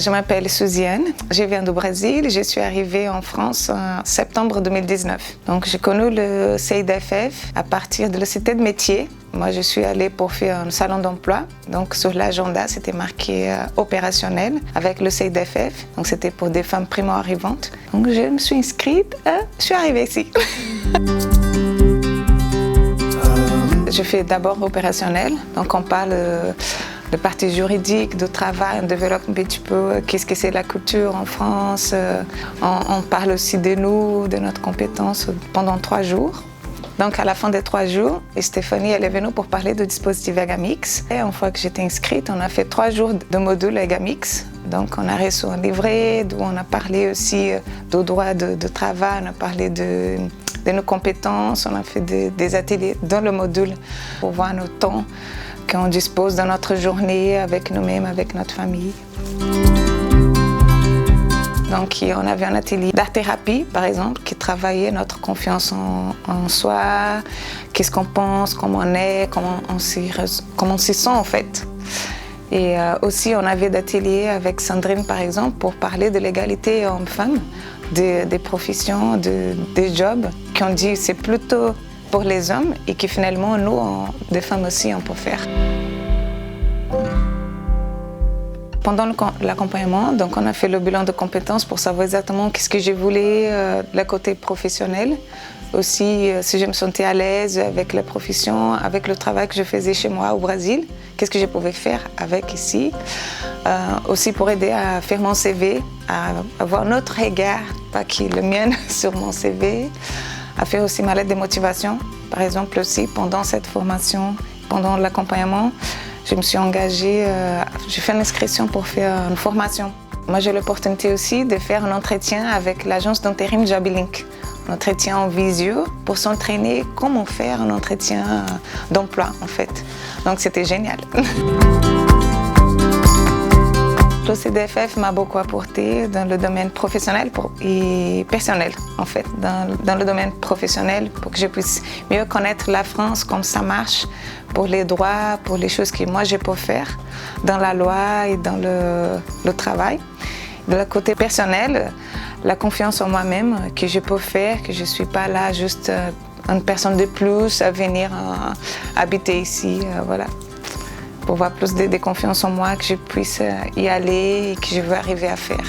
Je m'appelle Suziane, je viens du Brésil. Je suis arrivée en France en septembre 2019. Donc j'ai connu le CIDFF à partir de la cité de métier. Moi, je suis allée pour faire un salon d'emploi. Donc sur l'agenda, c'était marqué opérationnel avec le CIDFF. Donc c'était pour des femmes primo-arrivantes. Donc je me suis inscrite, je suis arrivée ici. Je fais d'abord opérationnel. Donc on parle de partie juridique, de travail, on développe un petit peu qu'est-ce que c'est la culture en France. On parle aussi de nous, de notre compétence pendant 3 jours. Donc à la fin des 3 jours, Stéphanie elle est venue pour parler du dispositif Egamix. Et une fois que j'étais inscrite, on a fait 3 jours de module Egamix. Donc on a reçu un livret où on a parlé aussi du droit de travail, on a parlé de nos compétences, on a fait des ateliers dans le module pour voir nos temps qu'on dispose dans notre journée avec nous-mêmes, avec notre famille. Donc on avait un atelier d'art-thérapie, par exemple, qui travaillait notre confiance en soi, qu'est-ce qu'on pense, comment on est, comment on s'y sent en fait. Et aussi on avait d'ateliers avec Sandrine, par exemple, pour parler de l'égalité homme-femme, des professions, des jobs, qu'on dit c'est plutôt pour les hommes et que finalement, nous, des femmes aussi, on peut faire. Pendant l'accompagnement, donc on a fait le bilan de compétences pour savoir exactement qu'est-ce que je voulais, le côté professionnel. Aussi, si je me sentais à l'aise avec la profession, avec le travail que je faisais chez moi au Brésil, qu'est-ce que je pouvais faire avec ici. Aussi pour aider à faire mon CV, à avoir notre regard, pas que le mien, sur mon CV. À faire aussi ma lettre de motivation. Par exemple, aussi pendant cette formation, pendant l'accompagnement, je me suis engagée, j'ai fait l'inscription pour faire une formation. Moi, j'ai l'opportunité aussi de faire un entretien avec l'agence d'intérim Joblink. Un entretien en visio pour s'entraîner comment faire un entretien d'emploi, en fait. Donc, c'était génial. Le CIDFF m'a beaucoup apporté dans le domaine professionnel et personnel, en fait. Dans le domaine professionnel, pour que je puisse mieux connaître la France, comment ça marche, pour les droits, pour les choses que moi je peux faire dans la loi et dans le travail. De le côté personnel, la confiance en moi-même, que je peux faire, que je ne suis pas là juste une personne de plus à venir habiter ici, voilà. Pour avoir plus de confiance en moi, que je puisse y aller et que je veux arriver à faire.